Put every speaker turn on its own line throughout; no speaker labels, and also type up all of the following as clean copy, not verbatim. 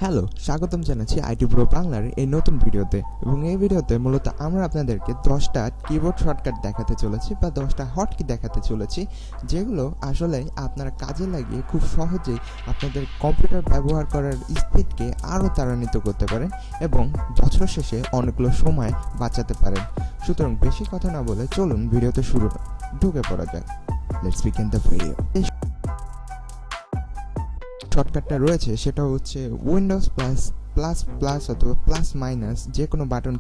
Hello, স্বাগতম জানাচ্ছি IT pro বাংলার এই নতুন ভিডিওতে। এবং এই ভিডিওতে মূলত আমরা আপনাদেরকে 10টা কিবোর্ড শর্টকাট দেখাতে চলেছি বা 10টা হটকি দেখাতে চলেছি, যেগুলো আসলে আপনারা কাজে লাগিয়ে খুব সহজেই আপনাদের কম্পিউটার ব্যবহার করার স্পিডকে আরও ত্বরান্বিত করতে পারেন এবং বছর শেষে অনেকগুলো সময় বাঁচাতে পারেন। সুতরাং বেশি কথা না বলে চলুন ভিডিওতে ঢুকে পড়া যাক। Let's begin the video. শর্টকাটটা রয়েছে সেটা হচ্ছে উইন্ডোজ প্লাস প্লাস প্লাস অথবা প্লাস মাইনাস যে কোনো বাটন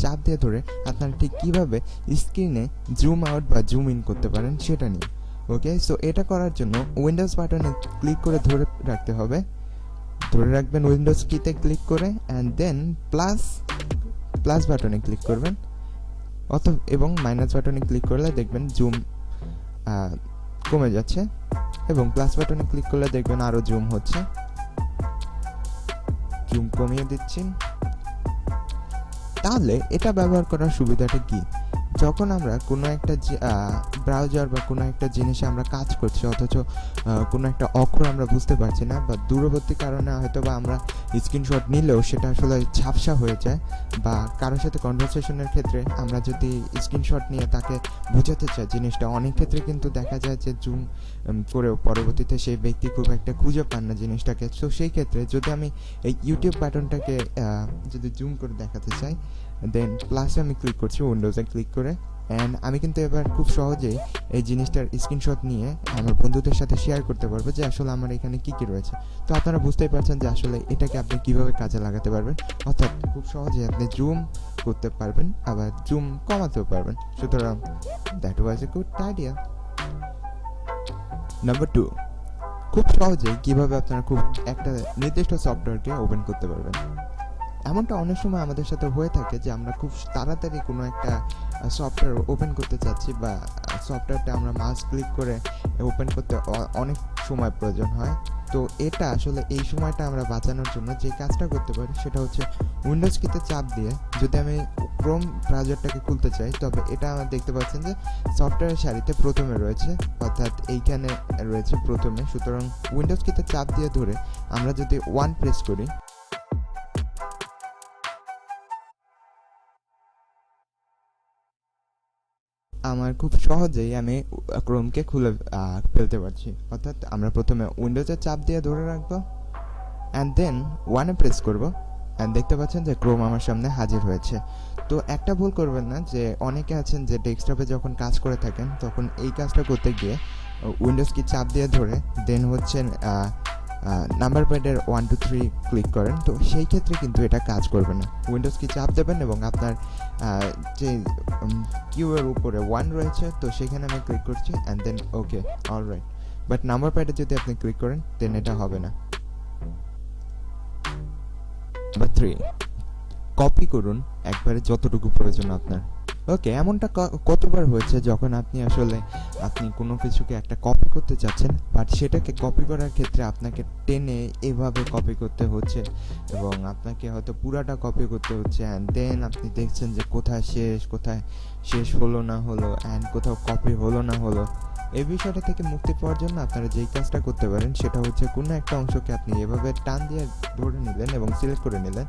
চাপ দিয়ে ধরে আপনারা ঠিক কীভাবে স্ক্রিনে জুম আউট বা জুম ইন করতে পারেন সেটা নিয়ে। ওকে, সো এটা করার জন্য উইন্ডোজ বাটনে ক্লিক করে ধরে রাখতে হবে, ধরে রাখবেন উইন্ডোজ কিতে ক্লিক করে, অ্যান্ড দেন প্লাস বাটনে ক্লিক করবেন এবং মাইনাস বাটনে ক্লিক করলে দেখবেন জুম কমে যাচ্ছে, এবং প্লাস বাটনে ক্লিক করলে দেখবেন আরো জুম হচ্ছে। জুম কমিয়ে দিচ্ছি। তাহলে এটা ব্যবহার করার সুবিধাটা কি? যখন আমরা কোনো একটা ব্রাউজার বা কোনো একটা জিনিসে আমরা কাজ করছি অথচ কোনো একটা অক্ষর আমরা বুঝতে পারছি না বা দূরবর্তী কারণে হয়তো বা আমরা স্ক্রিনশট নিলেও সেটা আসলে ঝাপসা হয়ে যায়, বা কারোর সাথে কনভারসেশনের ক্ষেত্রে আমরা যদি স্ক্রিনশট নিয়ে তাকে বোঝাতে চাই জিনিসটা, অনেক ক্ষেত্রে কিন্তু দেখা যায় যে জুম করেও পরবর্তীতে সেই ব্যক্তি খুব একটা খুঁজে পান না জিনিসটাকে। তো সেই ক্ষেত্রে যদি আমি এই ইউটিউব বাটনটাকে যদি জুম করে দেখাতে চাই, দেন প্লাসে আমি ক্লিক করছি, উইন্ডোজে ক্লিক করে, অ্যান্ড আমি কিন্তু এবার খুব সহজেই এই জিনিসটার স্ক্রিনশট নিয়ে আমার বন্ধুদের সাথে শেয়ার করতে পারবো যে আসলে আমার এখানে কী কী রয়েছে। তো আপনারা বুঝতেই পারছেন যে আসলে এটাকে আপনি কীভাবে কাজে লাগাতে পারবেন, অর্থাৎ খুব সহজেই আপনি জুম করতে পারবেন আবার জুম কমাতেও পারবেন। সুতরাং that was a good idea. Number 2, খুব সহজেই কীভাবে আপনারা খুব একটা নির্দিষ্ট সফটওয়্যারকে ওপেন করতে পারবেন। এমনটা অনেক সময় আমাদের সাথে হয়ে থাকে যে আমরা খুব তাড়াতাড়ি কোনো একটা সফটওয়্যার ওপেন করতে চাচ্ছি, বা সফটওয়্যারটা আমরা মাউস ক্লিক করে ওপেন করতে অনেক সময় প্রয়োজন হয়। তো এটা আসলে এই সময়টা আমরা বাঁচানোর জন্য যে কাজটা করতে পারি সেটা হচ্ছে উইন্ডোজ কিতে চাপ দিয়ে যদি আমি ক্রোম ব্রাউজারটাকে খুলতে চাই, তবে এটা আমরা দেখতে পাচ্ছেন যে সফটওয়্যারের সারিতে প্রথমে রয়েছে, অর্থাৎ এইখানে রয়েছে প্রথমে। সুতরাং উইন্ডোজ কিতে চাপ দিয়ে ধরে আমরা যদি 1 প্রেস করি, আমার খুব সহজেই আমি ক্রোমকে খুলে ফেলতে পারছি। অর্থাৎ আমরা প্রথমে উইন্ডোজে চাপ দিয়ে ধরে রাখবো, অ্যান্ড দেন 1-এ প্রেস করবো, অ্যান্ড দেখতে পাচ্ছেন যে ক্রোম আমার সামনে হাজির হয়েছে। তো একটা ভুল করবেন না, যে অনেকে আছেন যে ডেস্কটপে যখন কাজ করে থাকেন তখন এই কাজটা করতে গিয়ে উইন্ডোজ কি চাপ দিয়ে ধরে দেন হচ্ছে নাম্বার প্যাডের 1 2 3 ক্লিক করেন, তো সেই ক্ষেত্রে কিন্তু এটা কাজ করবে না। উইন্ডোজ কি চাপ দেবেন এবং আপনার যে কিউয়ের উপরে 1 রয়েছে, তো সেখানে আমি ক্লিক করছি, and then okay, alright. But number প্যাডে যদি আপনি ক্লিক করেন দেন এটা হবে না। নাম্বার 3, কপি করুন একবারে যতটুকু প্রয়োজন আপনার। ওকে, এমনটা কতবার হয়েছে যখন আপনি কোনো কিছুকে একটা কপি করতে চাচ্ছেন, বাট সেটাকে কপি করার ক্ষেত্রে আপনাকে টেনে এভাবে কপি করতে হচ্ছে এবং আপনাকে হয়তো পুরাটা কপি করতে হচ্ছে, অ্যান্ড দেন আপনি দেখছেন যে কোথায় শেষ হলো না হলো, অ্যান্ড কোথাও কপি হলো না হলো। এই বিষয়টা থেকে মুক্তি পাওয়ার জন্য আপনারা যেই কাজটা করতে পারেন সেটা হচ্ছে কোনো একটা অংশকে আপনি এভাবে টান দিয়ে ধরে নিলেন এবং সিলেক্ট করে নিলেন,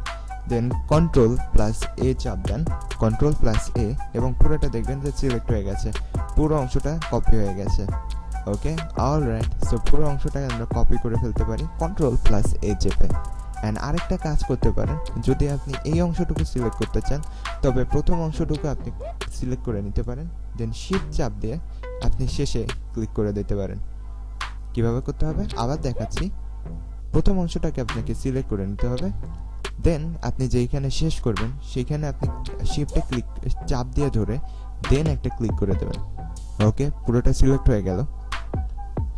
দেন Ctrl+A চাপ দেন, Ctrl+A, এবং পুরোটা দেখবেন যে সিলেক্ট হয়ে গেছে, পুরো অংশটা কপি হয়ে গেছে। ওকে, অলরাইট। সো পুরো অংশটাকে আমরা কপি করে ফেলতে পারি Ctrl+A চেপে। অ্যান্ড আরেকটা কাজ করতে পারেন, যদি আপনি এই অংশটুকু সিলেক্ট করতে চান তবে প্রথম অংশটুকু আপনি সিলেক্ট করে নিতে পারেন, দেন শিফট চাপ দিয়ে আপনি শেষে ক্লিক করে দিতে পারেন। কিভাবে করতে হবে আবার দেখাচ্ছি। প্রথম অংশটাকে আপনাকে সিলেক্ট করে নিতে হবে, দেন আপনি যেইখানে শেষ করবেন সেইখানে আপনি শিফটে চাপ দিয়ে ধরে দেন একটা ক্লিক করে দেবেন। ওকে, পুরোটা সিলেক্ট হয়ে গেল।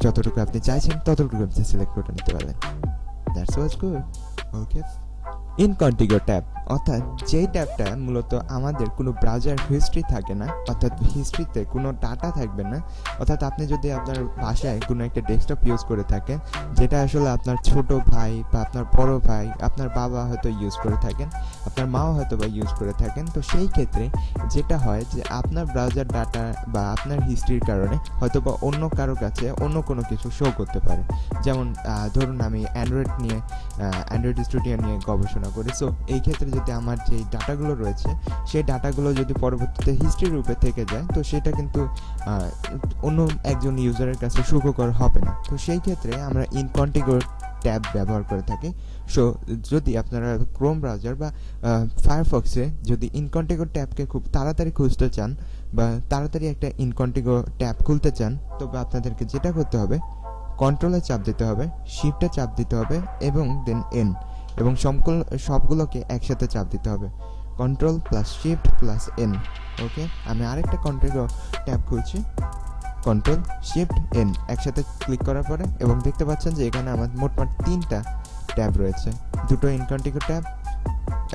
যতটুকু আপনি চাইছেন ততটুকু আপনি সিলেক্ট করে নিতে পারবেন। That's was good. Okay, incognito tab, অর্থাৎ যেই ট্যাবটা মূলত আমাদের কোনো ব্রাউজার হিস্ট্রি থাকে না, অর্থাৎ হিস্ট্রিতে কোনো ডাটা থাকবে না। অর্থাৎ আপনি যদি আপনার বাসায় কোনো একটা ডেস্কটপ ইউজ করে থাকেন, যেটা আসলে আপনার ছোট ভাই বা আপনার বড় ভাই, আপনার বাবা হয়তো ইউজ করে থাকেন, আপনার মাও হয়তো বা ইউজ করে থাকেন, তো সেই ক্ষেত্রে যেটা হয় যে আপনার ব্রাউজার ডাটা বা আপনার হিস্ট্রির কারণে হয়তো বা অন্য কারো কাছে অন্য কোনো কিছু শো করতে পারে। যেমন ধরুন আমি অ্যান্ড্রয়েড স্টুডিও নিয়ে গবেষণা করি, সো এই ক্ষেত্রে যদি আমার যে ডাটাগুলো রয়েছে সেই ডাটাগুলো যদি পরবর্তীতে হিস্ট্রি রূপে থেকে যায়, তো সেটা কিন্তু অন্য একজন ইউজারের কাছে সুখকর হবে না। তো সেই ক্ষেত্রে আমরা ইনকন্টিগো ট্যাব ব্যবহার করে থাকি। সো যদি আপনারা ক্রোম ব্রাউজার বা ফায়ারফক্সে যদি ইনকন্টিগো ট্যাবকে খুব তাড়াতাড়ি খুঁজতে চান বা তাড়াতাড়ি একটা ইনকন্টিগো ট্যাব খুলতে চান, তবে আপনাদেরকে যেটা করতে হবে, কন্ট্রোলে চাপ দিতে হবে, শিফটে চাপ দিতে হবে এবং দেন এন, এবং সবগুলোকে একসাথে চাপ দিতে হবে, control plus shift plus N. Okay, আমি আরেকটা কন্টিগো ট্যাব খুলছি, কন্ট্রোল শিফট এন একসাথে ক্লিক করার পরে, এবং দেখতে পাচ্ছেন যে এখানে আমার মোটমাট 3টা ট্যাব রয়েছে, 2টো ইনকন্টিগো ট্যাব।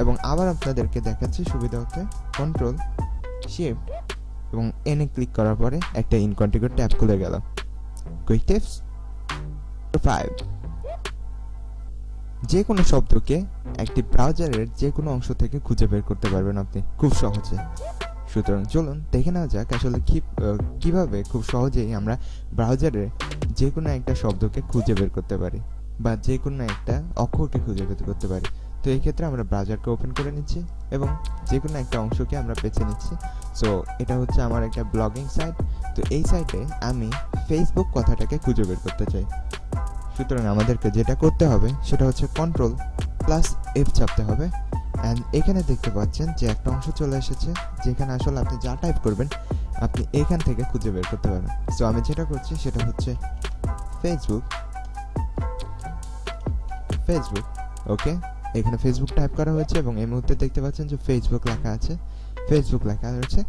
এবং আবার আপনাদেরকে দেখাচ্ছি সুবিধার্থে, কন্ট্রোল শিফট এবং এনে ক্লিক করার পরে একটা ইনকন্টিগো ট্যাব খুলে গেল। কুইক টিপস 5, যে কোনো শব্দকে একটি ব্রাউজারের যে কোনো অংশ থেকে খুঁজে বের করতে পারবেন আপনি খুব সহজে। সুতরাং চলুন দেখে নেওয়া যাক আসলে কিভাবে খুব সহজেই আমরা ব্রাউজারে যে কোনো একটা শব্দকে খুঁজে বের করতে পারি বা যে কোনো একটা অক্ষরকে খুঁজে বের করতে পারি। তো এই ক্ষেত্রে আমরা ব্রাউজারকে ওপেন করে নিচ্ছি এবং যে কোনো একটা অংশকে আমরা বেছে নিচ্ছি। সো এটা হচ্ছে আমার একটা ব্লগিং সাইট। তো এই সাইটে আমি ফেসবুক কথাটাকে খুঁজে বের করতে চাই। সুতরাং আমাদেরকে যেটা করতে হবে সেটা হচ্ছে কন্ট্রোল প্লাস এফ চাপতে হবে। অ্যান্ড এখানে দেখতে পাচ্ছেন যে একটা অংশ চলে এসেছে যেখানে আসলে আপনি যা টাইপ করবেন আপনি এখান থেকে খুঁজে বের করতে পারবেন। সো আমি যেটা করছি সেটা হচ্ছে ফেসবুক। ওকে, এখানে ফেসবুক টাইপ করা হয়েছে এবং এই মুহূর্তে দেখতে পাচ্ছেন যে ফেসবুক লেখা আছে, ফেসবুক লেখা রয়েছে,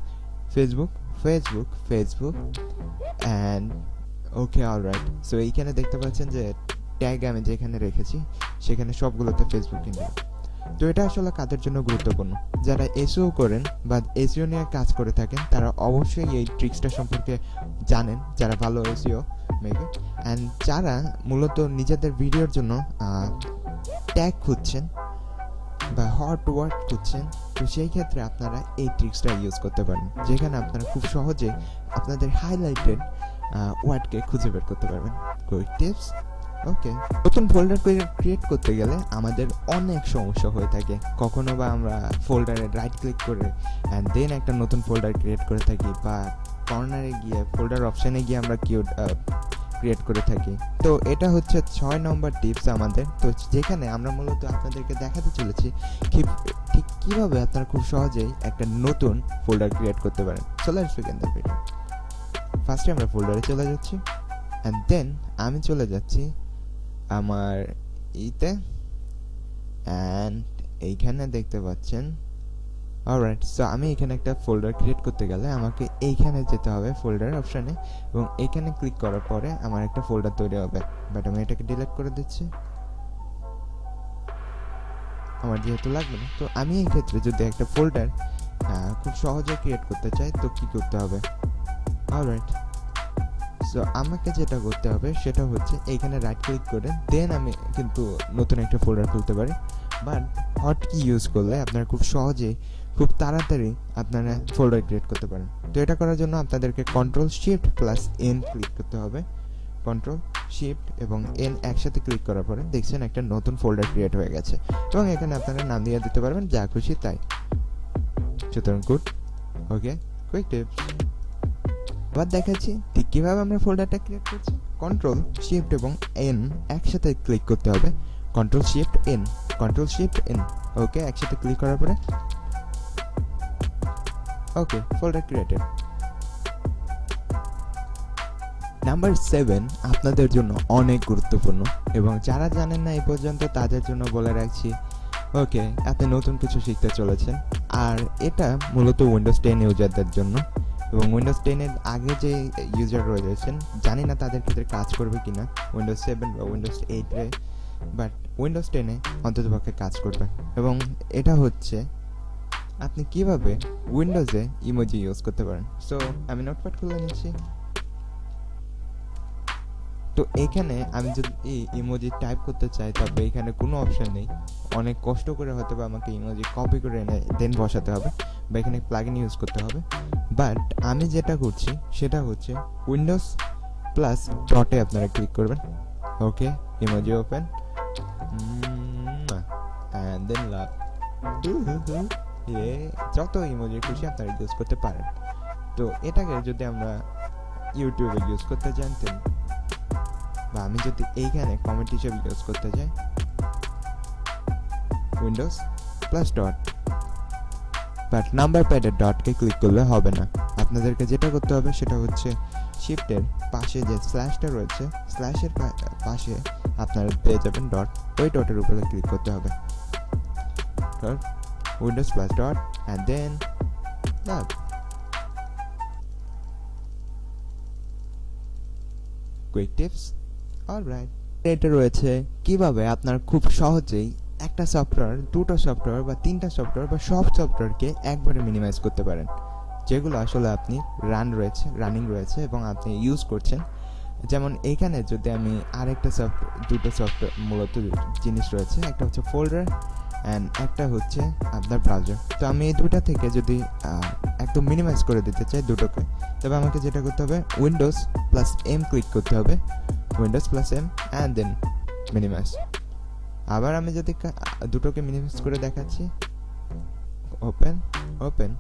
Facebook and okay, alright. So এইখানে দেখতে পাচ্ছেন যে ট্যাগ আমি যেখানে রেখেছি সেখানে সবগুলোতে ফেসবুক কিনবে। তো এটা আসলে কাদের জন্য গুরুত্বপূর্ণ? যারা এসইও করেন বা এসইও নিয়ে কাজ করে থাকেন তারা অবশ্যই এই ট্রিক্সটা সম্পর্কে জানেন, যারা ভালো এসইও মেকে, অ্যান্ড যারা মূলত নিজেদের ভিডিওর জন্য ট্যাগ খুঁজছেন বা হট ওয়ার্ড খুঁজছেন, তো সেই ক্ষেত্রে আপনারা এই ট্রিক্সটা ইউজ করতে পারেন, যেখানে আপনারা খুব সহজে আপনাদের হাইলাইটেড ওয়ার্ডকে খুঁজে বের করতে পারবেন। Quick tips. ওকে, নতুন ফোল্ডার ক্রিয়েট করতে গেলে আমাদের অনেক সমস্যা হয়ে থাকে। কখনো বা আমরা ফোল্ডারে রাইট ক্লিক করে অ্যান্ড দেন একটা নতুন ফোল্ডার ক্রিয়েট করে থাকি, বা কর্নারে গিয়ে ফোল্ডার অপশানে গিয়ে আমরা ক্রিয়েট করে থাকি। তো এটা হচ্ছে 6 নম্বর টিপস আমাদের, তো যেখানে আমরা মূলত আপনাদেরকে দেখাতে চলেছি ঠিক কীভাবে আপনারা খুব সহজেই একটা নতুন ফোল্ডার ক্রিয়েট করতে পারেন। So let's begin the video. ফার্স্টে আমরা ফোল্ডারে চলে যাচ্ছি অ্যান্ড দেন আমি চলে যাচ্ছি আমার ইতে, অ্যান্ড এইখানে দেখতে পাচ্ছেন, অলরাইট। সো আমি এখানে একটা ফোল্ডার ক্রিয়েট করতে গেলে আমাকে এইখানে যেতে হবে ফোল্ডার অপশানে, এবং এইখানে ক্লিক করার পরে আমার একটা ফোল্ডার তৈরি হবে। বাট আমি এটাকে ডিলিট করে দিচ্ছি, আমার যেহেতু লাগবে না। তো আমি এই ক্ষেত্রে যদি একটা ফোল্ডার খুব সহজে ক্রিয়েট করতে চাই তো কি করতে হবে? অলরাইট, সো আমাকে যেটা করতে হবে সেটা হচ্ছে এইখানে রাইট ক্লিক করে দেন আমি কিন্তু নতুন একটা ফোল্ডার খুলতে পারি। বাট হট কি ইউজ করলে আপনারা খুব সহজেই খুব তাড়াতাড়ি আপনারা ফোল্ডার ক্রিয়েট করতে পারেন। তো এটা করার জন্য আপনাদেরকে control shift plus N click করতে হবে। কন্ট্রোল শিফট এবং এন একসাথে ক্লিক করার পরে দেখছেন একটা নতুন ফোল্ডার ক্রিয়েট হয়ে গেছে, এবং এখানে আপনারা নাম দিয়ে দিতে পারবেন যা খুশি তাই। সুতরাং গুড। ওকে, কুইক টিপস। আবার দেখাচ্ছি ঠিক কীভাবে আমরা ফোল্ডারটা ক্রিয়েট করছি। কন্ট্রোল শিফট এবং এন একসাথে ক্লিক করতে হবে, কন্ট্রোল শিফট এন। ওকে, একসাথে ক্লিক করার পরে ওকে, ফোল্ডার ক্রিয়েটেড। নাম্বার 7 আপনাদের জন্য অনেক গুরুত্বপূর্ণ, এবং যারা জানেন না এই পর্যন্ত তাদের জন্য বলে রাখছি। ওকে, আপনি নতুন কিছু শিখতে চলেছেন, আর এটা মূলত উইন্ডোজ 10 ইউজারদের জন্য, এবং উইন্ডোজ 10-এর আগে যে ইউজার রয়েছেন জানি না তাদের ক্ষেত্রে কাজ করবে কিনা উইন্ডোজ 7 বা উইন্ডোজ 8-এ, বাট উইন্ডোজ 10-এ অন্ততপক্ষে কাজ করবে। এবং এটা হচ্ছে আপনি কিভাবে উইন্ডোজে ইমোজি ইউজ করতে পারেন। সো আমি নোটপ্যাড খুলে নিচ্ছি। তো এখানে আমি যদি ইমোজি টাইপ করতে চাই তবে এখানে কোনো অপশন নেই, অনেক কষ্ট করে হয়তো বা আমাকে ইমোজি কপি করে এনে দেন বসাতে হবে বা এখানে প্লাগইন ইউজ করতে হবে। বাট আমি যেটা করছি সেটা হচ্ছে উইন্ডোজ প্লাস ডটে আপনারা ক্লিক করবেন। ওকে, ইমোজি ওপেন অ্যান্ড দেন লাভ। যত ইমোজি খুশি আপনারা ইউজ করতে পারেন। তো এটাকে যদি আমরা ইউটিউবে ইউজ করতে জানতেন বা আমি যদি এইখানে কমেন্ট হিসেবে ইউজ করতে চাই Windows plus dot, but number প্যাডের ডটকে ক্লিক করলে হবে না। আপনাদেরকে যেটা করতে হবে সেটা হচ্ছে শিফটের পাশে যে স্ল্যাশটা রয়েছে, স্ল্যাশের পাশে আপনারা পেয়ে যাবেন ডট, ওই ডটের উপরে ক্লিক করতে হবে। Windows plus dot and then love. Quick tips, alright. এটা রয়েছে কিভাবে আপনার খুব সহজেই একটা সফটওয়্যার, দুটো সফটওয়্যার বা তিনটা সফটওয়্যার বা সব সফটওয়্যারকে একবারে মিনিমাইজ করতে পারেন, যেগুলো আসলে আপনি রানিং রয়েছে এবং আপনি ইউজ করছেন। যেমন এইখানে যদি আমি আরেকটা দুটো সফটওয়্যার মূলত জিনিস রয়েছে, একটা হচ্ছে ফোল্ডার অ্যান্ড একটা হচ্ছে আপনার ব্রাউজার। তো আমি এই দুটা থেকে যদি একদম মিনিমাইজ করে দিতে চাই দুটোকে, তবে আমাকে যেটা করতে হবে উইন্ডোজ প্লাস এম ক্লিক করতে হবে, Windows plus M and then minimize. আবার আমি যদি দুটোকে মিনিমাইজ করে দেখাচ্ছি, ওপেন ওপেন,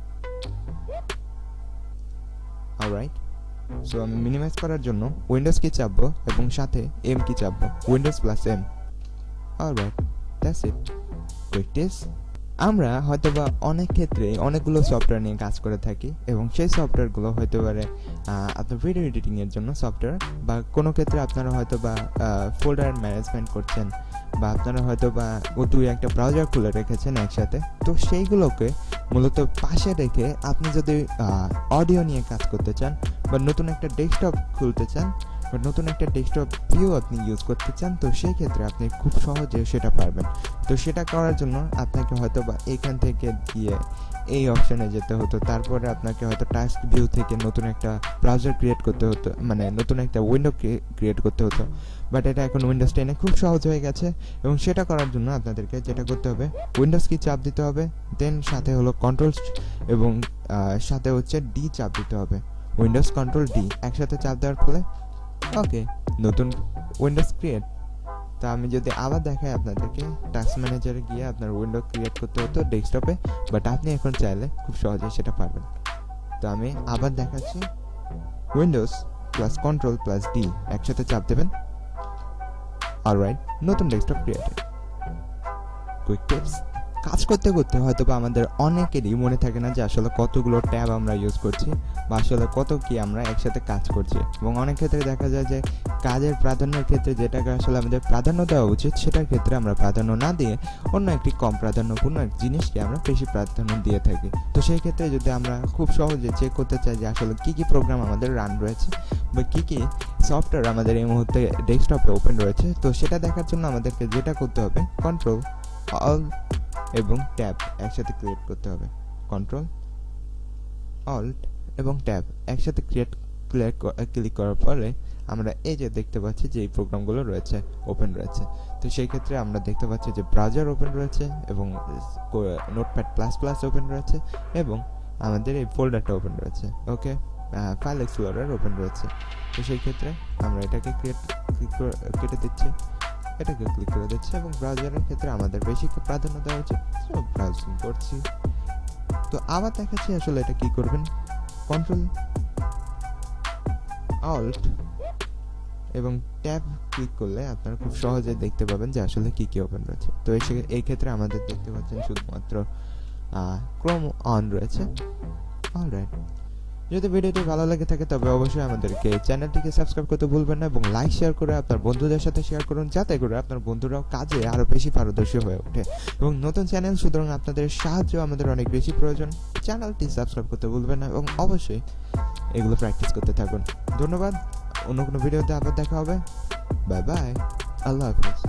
অলরাইট। সো আমি মিনিমাইজ করার জন্য উইন্ডোজ কি চাপবো এবং সাথে এম কি চাপবো, Windows plus M, alright, that's it. Quick tips, আমরা হয়তোবা অনেক ক্ষেত্রে অনেকগুলো সফটওয়্যার নিয়ে কাজ করে থাকি এবং সেই সফটওয়্যারগুলো হতে পারে আপনার ভিডিও এডিটিংয়ের জন্য সফটওয়্যার, বা কোনো ক্ষেত্রে আপনারা হয়তো বা ফোল্ডার ম্যানেজমেন্ট করছেন, বা আপনারা হয়তো বা দুই একটা ব্রাউজার খুলে রেখেছেন একসাথে। তো সেইগুলোকে মূলত পাশে রেখে আপনি যদি অডিও নিয়ে কাজ করতে চান বা নতুন একটা ডেস্কটপ খুলতে চান বা নতুন একটা ডেস্কটপ ভিউ আপনি ইউজ করতে চান, তো সেই ক্ষেত্রে আপনি খুব সহজে সেটা পারবেন। তো সেটা করার জন্য আপনাকে হয়তো বা এখান থেকে গিয়ে এই অপশানে যেতে হতো, তারপরে আপনাকে হয়তো টাস্ক ভিউ থেকে নতুন একটা ব্রাউজার ক্রিয়েট করতে হতো, মানে নতুন একটা উইন্ডো ক্রিয়েট করতে হতো। বাট এটা এখন উইন্ডোজ 10-এ খুব সহজ হয়ে গেছে এবং সেটা করার জন্য আপনাদেরকে যেটা করতে হবে উইন্ডোজ কি চাপ দিতে হবে, দেন সাথে হলো কন্ট্রোল এবং সাথে হচ্ছে ডি চাপ দিতে হবে, উইন্ডোজ কন্ট্রোল ডি একসাথে চাপ দেওয়ার ফলে ওকে নতুন উইন্ডোজ ক্রিয়েট। তা আমি যদি আবার দেখাই আপনাদেরকে, টাস্ক ম্যানেজারে গিয়ে আপনার উইন্ডো ক্রিয়েট করতে হতো ডেস্কটপে, বাট আপনি এখন চাইলে খুব সহজেই সেটা পারবেন। তো আমি আবার দেখাচ্ছি, Windows plus control plus D একসাথে চাপ দেবেন, অলরাইট, নতুন ডেস্কটপ ক্রিয়েটেড। কুইক টিপস, কাজ করতে করতে হয়তো বা আমাদের অনেকেরই মনে থাকে না যে আসলে কতগুলো ট্যাব আমরা ইউজ করছি বা আসলে কত কি আমরা একসাথে কাজ করছি, এবং অনেক ক্ষেত্রে দেখা যায় যে কাজের প্রাধান্যের ক্ষেত্রে যেটাকে আসলে আমাদের প্রাধান্য দেওয়া উচিত সেটার ক্ষেত্রে আমরা প্রাধান্য না দিয়ে অন্য একটি কম প্রাধান্যপূর্ণ জিনিসকে আমরা বেশি প্রাধান্য দিয়ে থাকি। তো সেই ক্ষেত্রে যদি আমরা খুব সহজে চেক করতে চাই যে আসলে কী কী প্রোগ্রাম আমাদের রান রয়েছে বা কী কী সফটওয়্যার আমাদের এই মুহূর্তে ডেস্কটপে ওপেন রয়েছে, তো সেটা দেখার জন্য আমাদেরকে যেটা করতে হবে কন্ট্রোল অল এবং ট্যাব একসাথে ক্রিয়েট করতে হবে, কন্ট্রোল অল্ট এবং ট্যাব একসাথে ক্লিক করার পরে আমরা এই যে দেখতে পাচ্ছি যে এই প্রোগ্রামগুলো রয়েছে ওপেন রয়েছে। তো সেই ক্ষেত্রে আমরা দেখতে পাচ্ছি যে ব্রাউজার ওপেন রয়েছে এবং নোটপ্যাড প্লাস প্লাস ওপেন রয়েছে এবং আমাদের এই ফোল্ডারটা ওপেন রয়েছে, ওকে, ফাইল এক্সপ্লোরার ওপেন রয়েছে। তো সেই ক্ষেত্রে আমরা এটাকে কেটে দিচ্ছি, এটাকে ক্লিক করে দিচ্ছি এবং ব্রাউজারের ক্ষেত্রে আমাদের বেশি প্রাধান্য দেওয়া উচিত, ব্রাউজিং করছি। তো আবার দেখাচ্ছি আসলে এটা কি করবেন, কন্ট্রোল অল্ট এবং ট্যাব ক্লিক করলে আপনারা খুব সহজে দেখতে পাবেন যে আসলে কি কি ওপেন রয়েছে। তো এই ক্ষেত্রে আমাদের দেখতে পাচ্ছেন শুধুমাত্র ক্রোম অন রয়েছে, অলরাইট। যদি ভিডিওটি ভালো লাগে থাকে তবে অবশ্যই আমাদেরকে চ্যানেলটিকে সাবস্ক্রাইব করতে ভুলবেন না এবং লাইক শেয়ার করে আপনার বন্ধুদের সাথে শেয়ার করুন, যাতে করে আপনার বন্ধুরাও কাজে আরও বেশি পারদর্শী হয়ে ওঠে। এবং নতুন চ্যানেল, সুতরাং আপনাদের সাহায্য আমাদের অনেক বেশি প্রয়োজন। চ্যানেলটি সাবস্ক্রাইব করতে ভুলবেন না এবং অবশ্যই এগুলো প্র্যাকটিস করতে থাকুন। ধন্যবাদ, অন্য কোনো ভিডিওতে আবার দেখা হবে, বাই বাই, আল্লাহ হাফিজ।